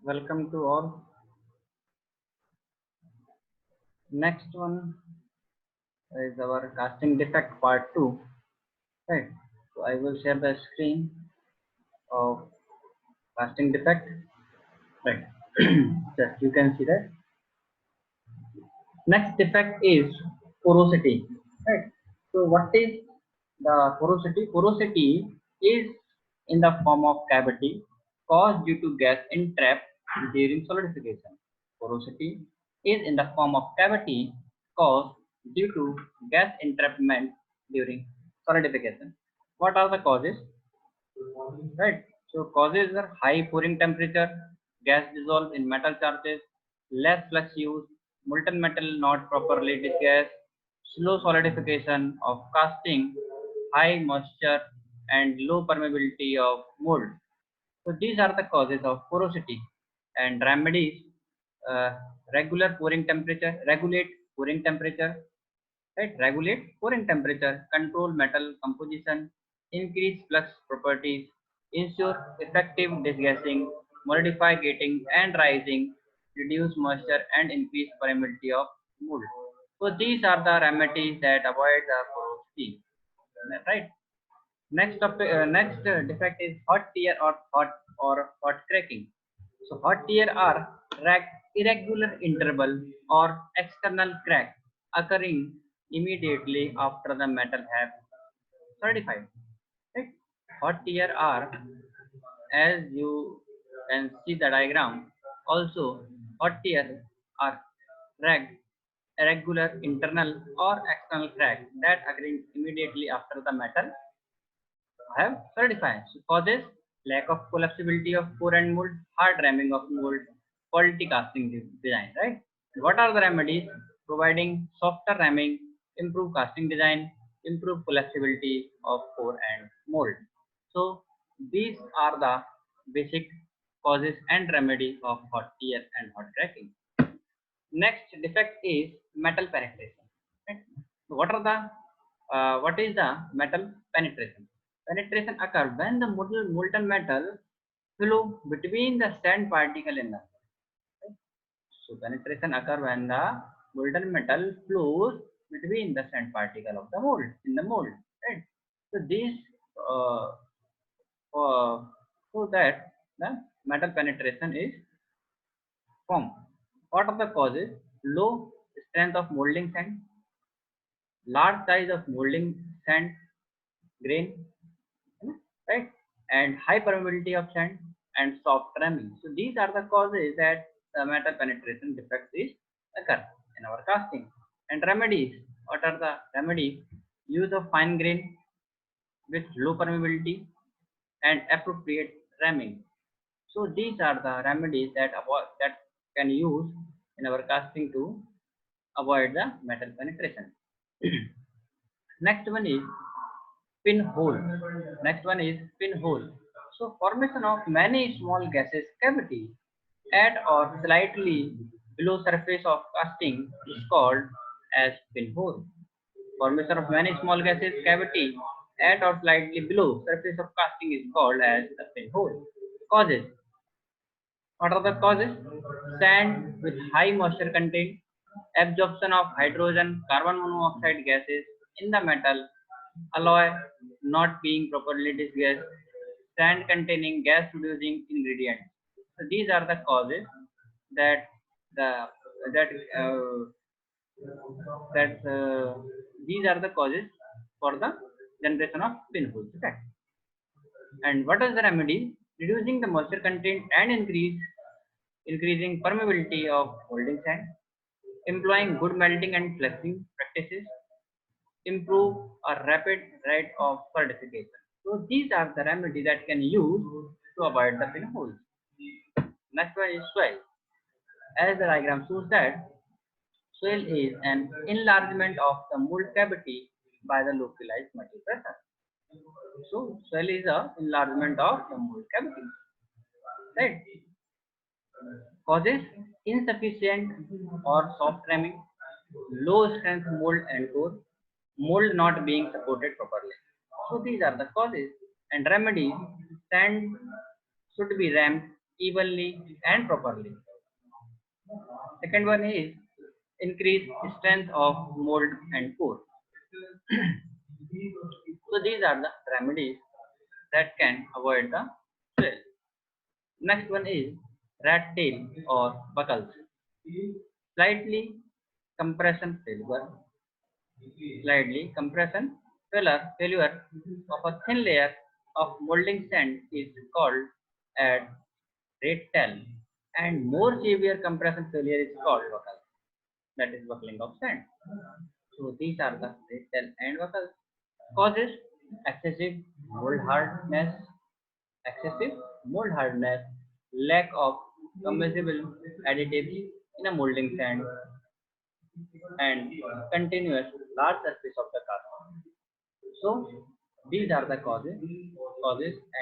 Welcome to all. Next one is our casting defect part 2. Right. So I will share the screen of casting defect. Right. Just you can see that. Next defect is porosity. Right. So what is the porosity? Porosity is in the form of cavity caused due to gas entrapped during solidification. Porosity is in the form of cavity caused due to gas entrapment during solidification. What are the causes? Right. So causes are high pouring temperature, gas dissolved in metal charges, less flux use, molten metal not properly disgased, slow solidification of casting, high moisture, and low permeability of mold. So these are the causes of porosity. And remedies: uh, regular pouring temperature, regulate pouring temperature, right? Regulate pouring temperature, control metal composition, increase flux properties, ensure effective disgassing, modify gating and rising, reduce moisture and increase permeability of mold. So these are the remedies that avoid the porosity, right? Next defect is hot tear or hot cracking. So hot tear are irregular interval or external crack occurring immediately after the metal have solidified. Right? Hot tear are, as you can see the diagram, also hot tear are rag irregular internal or external crack that occurring immediately after the metal have solidified. So causes: lack of collapsibility of core and mold, hard ramming of mold, quality casting design. Right. What are the remedies? Providing softer ramming, improve casting design, improve collapsibility of core and mold. So these are the basic causes and remedy of hot tear and hot cracking. Next defect is metal penetration. Right? So what is the metal penetration? Penetration occurs when the molten metal flow between the sand particle in the mold. Right? So penetration occurs when the molten metal flows between the sand particle of the mold in the mold. Right? So this uh, so that the metal penetration is formed. What are the causes? Low strength of molding sand, large size of molding sand grain, right, and high permeability of sand and soft ramming. So these are the causes that the metal penetration defects is occur in our casting. And remedies: what are the remedies? Use of fine grain with low permeability and appropriate ramming. So these are the remedies that can use in our casting to avoid the metal penetration. Next one is pinhole. Next one is pinhole. So formation of many small gases cavity at or slightly below surface of casting is called as pinhole. Formation of many small gases cavity at or slightly below surface of casting is called as the pinhole. Causes: what are the causes? Sand with high moisture content, absorption of hydrogen, carbon monoxide gases in the metal, alloy not being properly disgassed, sand containing gas producing ingredients. So these are the causes that the that that these are the causes for the generation of pinholes. Okay. And what is the remedy? Reducing the moisture content and increasing permeability of molding sand, employing good melting and flexing practices, improve a rapid rate of solidification. So these are the remedy that can use to avoid the pinholes. Next one is swell. As the diagram shows that swell is an enlargement of the mold cavity by the localized metal pressure. So swell is a enlargement of the mold cavity. Right? Causes: insufficient or soft ramming, low strength mold and core, mold not being supported properly. So these are the causes. And remedies: sand should be rammed evenly and properly. Second one is increase strength of mold and core. So these are the remedies that can avoid the swell. Next one is rat tail or buckles. Slightly compression failure. Slightly compression failure of a thin layer of molding sand is called at rat tail, and more severe compression failure is called buckle. That is buckling of sand. So these are the rat tail and buckles. Causes excessive mold hardness, excessive mold hardness, lack of combustible additives in a molding sand, and continuous large surface of the cast. So these are the causes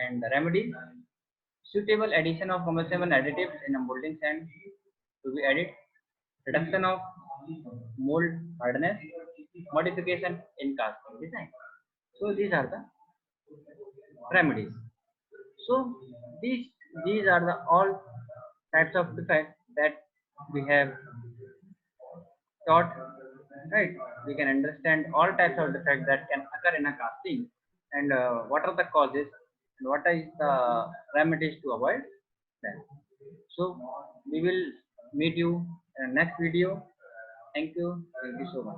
and the remedies. Suitable addition of combustible additives in a molding sand to be added. Reduction of mold hardness. Modification in casting design. So these are the remedies. So these these are the all types of defects that we have taught, right? We can understand all types of defects that can occur in a casting, and what are the causes and what is the remedies to avoid them. So we will meet you in the next video. Thank you so much.